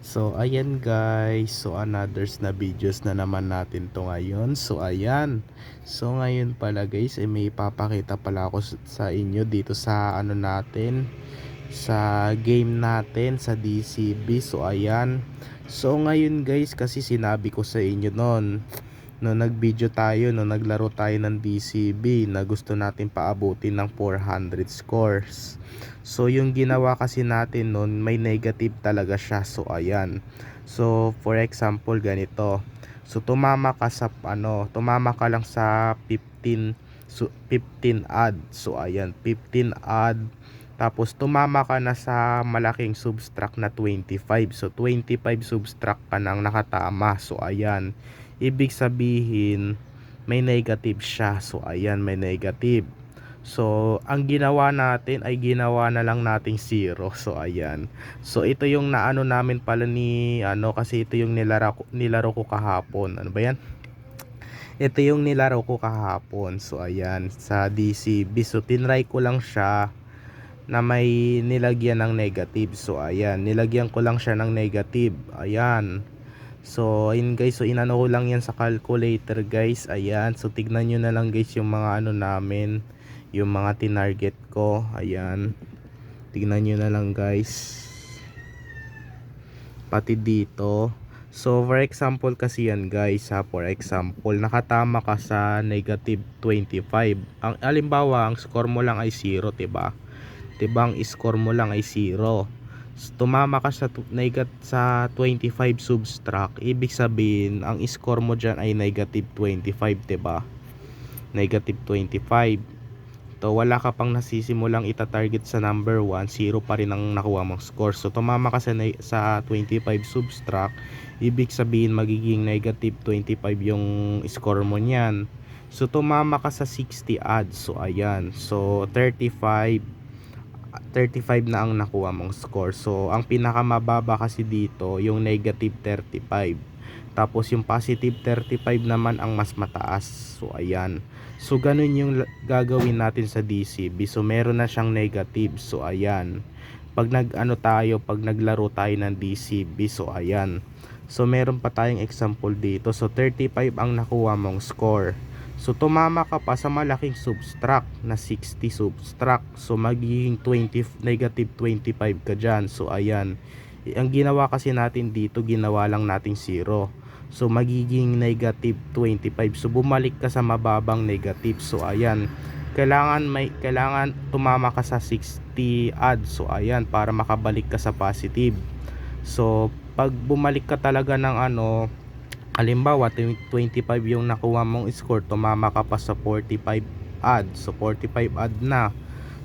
So ayan guys, so another na videos na naman natin to ngayon. So ayan, so ngayon pala guys may ipapakita pala ako sa inyo dito sa ano natin, sa game natin sa DCB. So ayan, so ngayon guys kasi sinabi ko sa inyo noon no nag-video tayo, no naglaro tayo ng DCB na gusto natin paabutin ng 400 scores. So yung ginawa kasi natin noon may negative talaga siya. So ayan. So for example ganito. So tumama ka sa tumama ka lang sa 15 15 add. So ayan, 15 add. Tapos tumama ka na sa malaking subtract na 25. So 25 subtract ka nang nakatama. So ayan, ibig sabihin may negative siya. So ayan, may negative. So ang ginawa natin ay ginawa na lang nating 0. So ayan. So ito yung naano namin pala ni kasi ito yung nilaro ko kahapon. Ano ba yan? Ito yung nilaro ko kahapon. So ayan, sa DCB. So tinry ko lang siya na may nilagyan ng negative. So ayan, nilagyan ko lang siya ng negative. Ayan. So ayun guys, so inano ko lang yan sa calculator guys. Ayan, so tignan nyo na lang guys yung mga ano namin, yung mga tinarget ko. Ayan, tignan nyo na lang guys, pati dito. So for example kasi yan guys ha, for example nakatama ka sa negative 25. Ang alimbawa ang score mo lang ay 0, diba? Diba ang score mo lang ay 0. Tumama ka sa sa 25 subtract, ibig sabihin ang score mo dyan ay negative 25, diba? Negative 25. To wala ka pang nasisimulang ita-target sa number 1, 0 pa rin ang nakuha mong score. So tumama ka sa 25 subtract, ibig sabihin magiging negative 25 yung score mo niyan. So tumama ka sa 60 odds. So ayan, so 35 na ang nakuha mong score. So ang pinakamababa kasi dito yung negative 35, tapos yung positive 35 naman ang mas mataas. So ayan, so ganun yung gagawin natin sa DCB. So meron na siyang negative. So ayan, pag pag naglaro tayo ng DCB, so ayan, so meron pa tayong example dito. So 35 ang nakuha mong score. So tumama ka pa sa malaking subtract na 60 subtract. So magiging negative 25 ka dyan. So ayan, ang ginawa kasi natin dito, ginawa lang nating 0. So magiging negative 25. So bumalik ka sa mababang negative. So ayan, kailangan tumama ka sa 60 odd. So ayan, para makabalik ka sa positive. So pag bumalik ka talaga ng halimbawa 25 yung nakuha mong score, tumama ka pa sa 45 odd. So 45 odd na.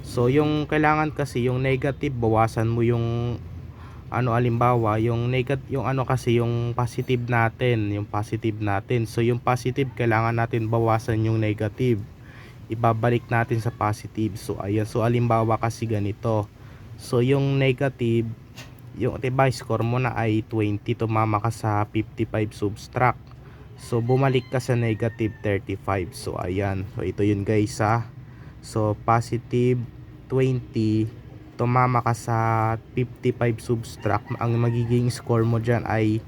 So yung kailangan kasi yung negative bawasan mo yung halimbawa yung negative, yung kasi yung positive natin. So yung positive kailangan natin bawasan yung negative, ibabalik natin sa positive. So ayan, so halimbawa kasi ganito. So yung negative, yung diba score mo na ay 20, tumama ka sa 55 subtract, so bumalik ka sa negative 35. So ayan, so ito yun guys ha. So positive 20, tumama ka sa 55 subtract, ang magiging score mo dyan ay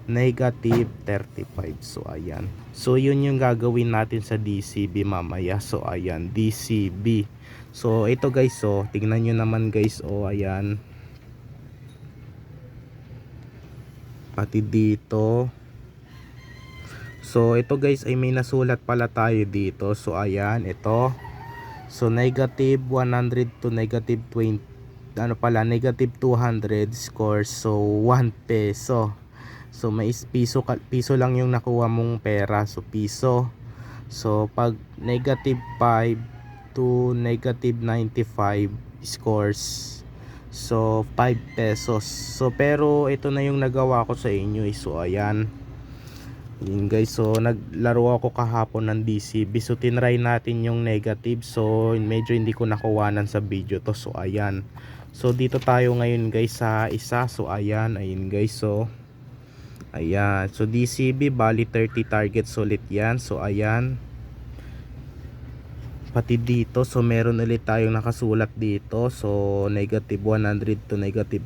negative 35. So ayan, so yun yung gagawin natin sa DCB mamaya. So ayan, DCB. So ito guys, so tingnan nyo naman guys. Ayan, pati dito. So ito guys ay may nasulat pala tayo dito. So ayan, ito. So negative 100 to negative 20, negative 200 scores. So 1 peso. So may piso lang yung nakuha mong pera. So piso. So pag negative 5 to negative 95 scores, so 5 pesos. So pero ito na yung nagawa ko sa inyo. So ayan, yun guys, so naglaro ako kahapon ng DCB. So tinry natin yung negative. So medyo hindi ko nakuwanan sa video to. So ayan, so dito tayo ngayon guys sa isa. So ayan, ayun guys. So ayan, so DCB bali 30 targets ulit yan. So ayan, pati dito, so meron ulit tayong nakasulat dito. So negative 100 to negative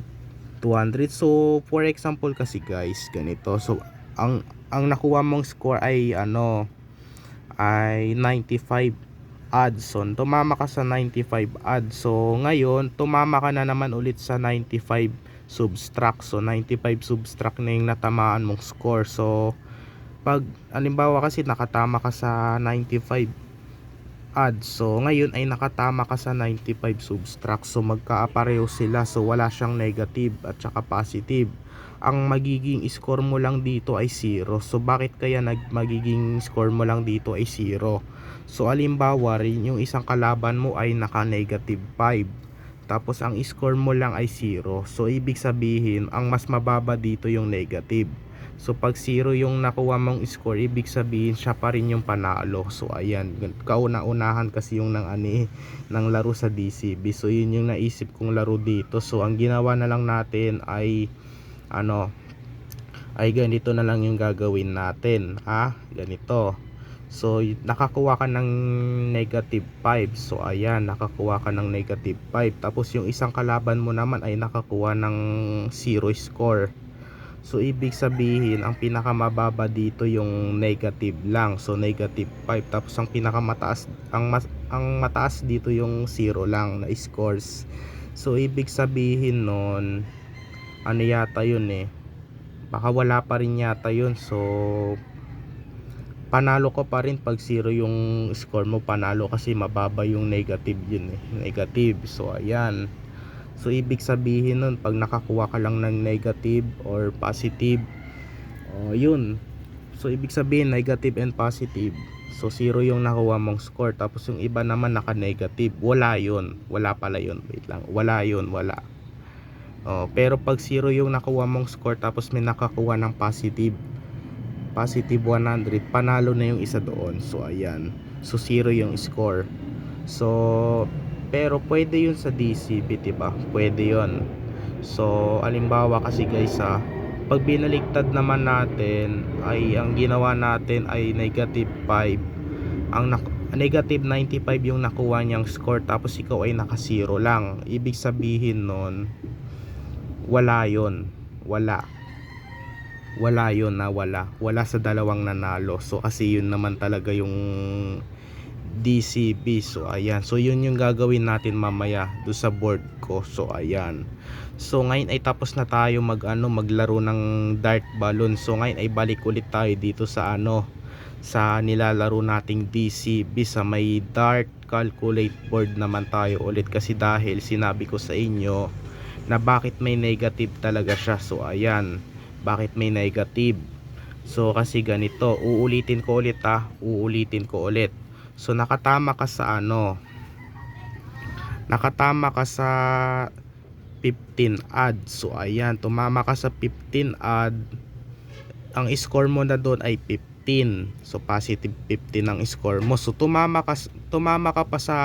200. So for example kasi guys, ganito. So ang nakuha mong score ay ay 95 odds. So tumama ka sa 95 odds. So ngayon tumama ka na naman ulit sa 95 subtract. So 95 subtract na yung natamaan mong score. So pag halimbawa kasi nakatama ka sa 95 odds, so ngayon ay nakatama ka sa 95 subtract. So magkaapareho sila. So wala siyang negative at saka positive. Ang magiging score mo lang dito ay 0. So bakit kaya magiging score mo lang dito ay 0? So halimbawa rin yung isang kalaban mo ay naka negative 5, tapos ang score mo lang ay 0. So ibig sabihin ang mas mababa dito yung negative. So pag 0 yung nakuha mong score, ibig sabihin siya pa rin yung panalo. So ayan, kauna-unahan kasi yung ng laro sa DCB. So yun yung naisip kong laro dito. So ang ginawa na lang natin ay ay ganito na lang yung gagawin natin, ganito. So nakakuha ka ng negative 5. So ayan, nakakuha ka ng negative 5. Tapos yung isang kalaban mo naman ay nakakuha ng 0 score. So ibig sabihin ang pinakamababa dito yung negative lang. So negative 5. Tapos ang pinakamataas, ang mataas dito yung 0 lang na scores. So ibig sabihin nun, ano yata yun baka wala pa rin yata yun. So panalo ko pa rin pag 0 yung score mo, panalo kasi mababa yung negative yun negative. So ayan. So ibig sabihin nun pag nakakuha ka lang ng negative or positive, yun. So ibig sabihin negative and positive. So 0 yung nakuha mong score, tapos yung iba naman naka negative. Wala yun. Wala pala yun. Wait lang. Wala yun. Wala. Pero pag 0 yung nakuha mong score tapos may nakakuha ng positive 100, panalo na yung isa doon. So ayan. So 0 yung score. So pero pwede yun sa DCB, diba? Pwede yun. So alimbawa kasi guys, pag binaligtad naman natin ay ang ginawa natin ay negative 5, negative 95 yung nakuha niyang score, tapos ikaw ay naka 0 lang. Ibig sabihin nun wala yun. Wala yun, wala sa dalawang nanalo. So kasi yun naman talaga yung DCB. So ayan, so yun yung gagawin natin mamaya do sa board ko. So ayan, so ngayon ay tapos na tayo maglaro ng dart balloon. So ngayon ay balik ulit tayo dito sa sa nilalaro nating DCB. Sa may dart calculate board naman tayo ulit, kasi dahil sinabi ko sa inyo na bakit may negative talaga siya. So ayan, bakit may negative. So kasi ganito, uulitin ko ulit. So nakatama ka sa nakatama ka sa 15 odds. So ayan, tumama ka sa 15 odd. Ang score mo na doon ay 15. So positive 15 ang score mo. So tumama ka pa sa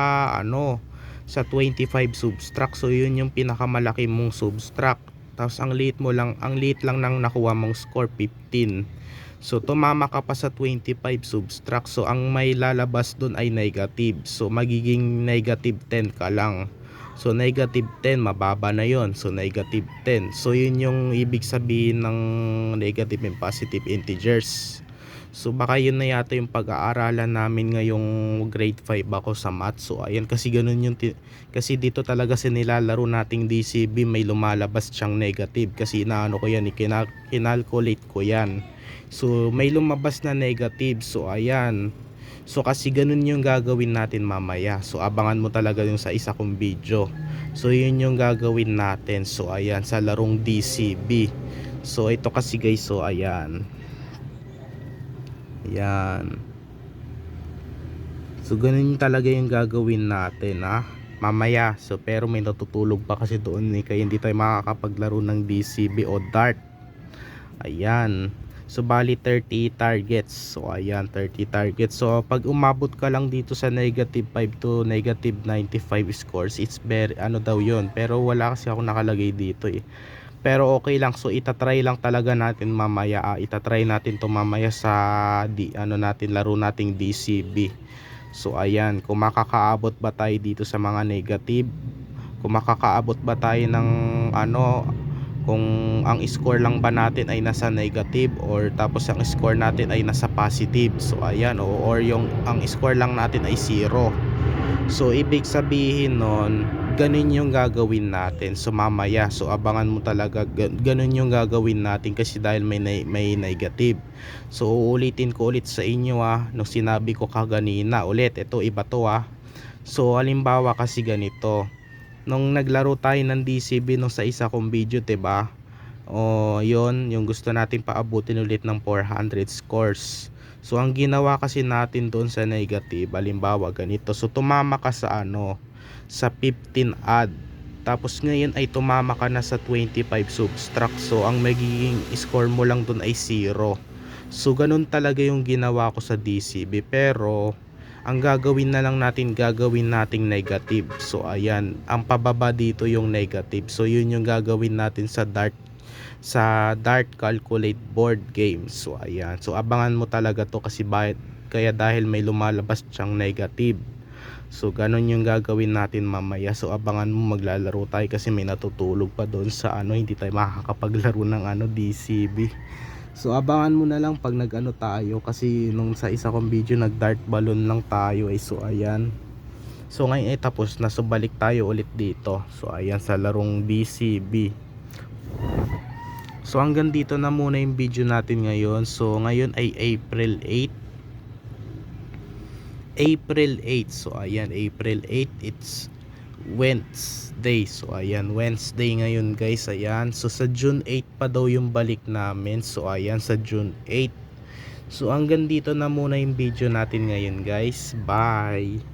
sa 25 subtract. So yun yung pinakamalaki mong subtract. Tapos ang liit lang ng nakuha mong score 15. So tumama ka pa sa 25 subtract. So ang may lalabas dun ay negative. So magiging negative 10 ka lang. So negative 10, mababa na yon. So negative 10. So yun yung ibig sabihin ng negative and positive integers. So baka yun na yata yung pag-aaralan namin ngayong grade 5 ako sa math. So ayan, kasi ganun yung kasi dito talaga sa nilalaro nating DCB may lumalabas siyang negative. Kasi inaano ko yan, kinalculate ko yan. So may lumabas na negative. So ayan, so kasi ganun yung gagawin natin mamaya. So abangan mo talaga yung sa isa kong video. So yun yung gagawin natin. So ayan, sa larong DCB. So ito kasi guys, so ayan. Ayan. So ganun talaga yung gagawin natin mamaya. So pero may natutulog pa kasi doon kaya hindi tayo makakapaglaro ng DCB o dart. Ayan. So bali 30 targets. So ayan, 30 targets. So pag umabot ka lang dito sa negative 5 to negative 95 scores, it's very daw yun. Pero wala kasi ako nakalagay dito Pero okay lang. So itatry lang talaga natin mamaya. Itatry natin to mamaya sa natin laro nating DCB. So ayan, kung makakaabot ba tayo dito sa mga negative, kung makakaabot ba tayo ng kung ang score lang ba natin ay nasa negative or tapos ang score natin ay nasa positive. So ayan, or yung ang score lang natin ay 0. So ibig sabihin nun, ganun yung gagawin natin. So mamaya, so abangan mo talaga, ganun yung gagawin natin kasi dahil may negative. So uulitin ko ulit sa inyo nung sinabi ko kaganina ulit, ito iba to So halimbawa kasi ganito, nung naglaro tayo ng DCB nung sa isa kong video, 'di ba? O yon, yung gusto natin paabutin ulit ng 400 scores. So ang ginawa kasi natin doon sa negative, halimbawa ganito. So tumama ka sa sa 15 add. Tapos ngayon ay tumama ka na sa 25 subtract. So ang magiging score mo lang doon ay 0. So ganun talaga yung ginawa ko sa DCB, pero ang gagawin na lang natin, gagawin nating negative. So ayan, ang pababa dito yung negative. So yun yung gagawin natin sa Dart Calculate board game. So ayan, so abangan mo talaga to kasi kaya dahil may lumalabas siyang negative. So ganun yung gagawin natin mamaya. So abangan mo, maglalaro tayo kasi may natutulog pa doon sa hindi tayo makakapaglaro ng DCB. So abangan mo na lang pag tayo kasi nung sa isa kong video nag dart balloon lang tayo so ayan. So ngayon ay tapos na, so balik tayo ulit dito. So ayan, sa larong DCB. So hanggang dito na muna yung video natin ngayon. So ngayon ay April 8. So ayan, April 8, it's Wednesday. So ayan, Wednesday ngayon guys. Ayan, so sa June 8 pa daw yung balik namin. So ayan, sa June 8. So hanggang dito na muna yung video natin ngayon guys. Bye.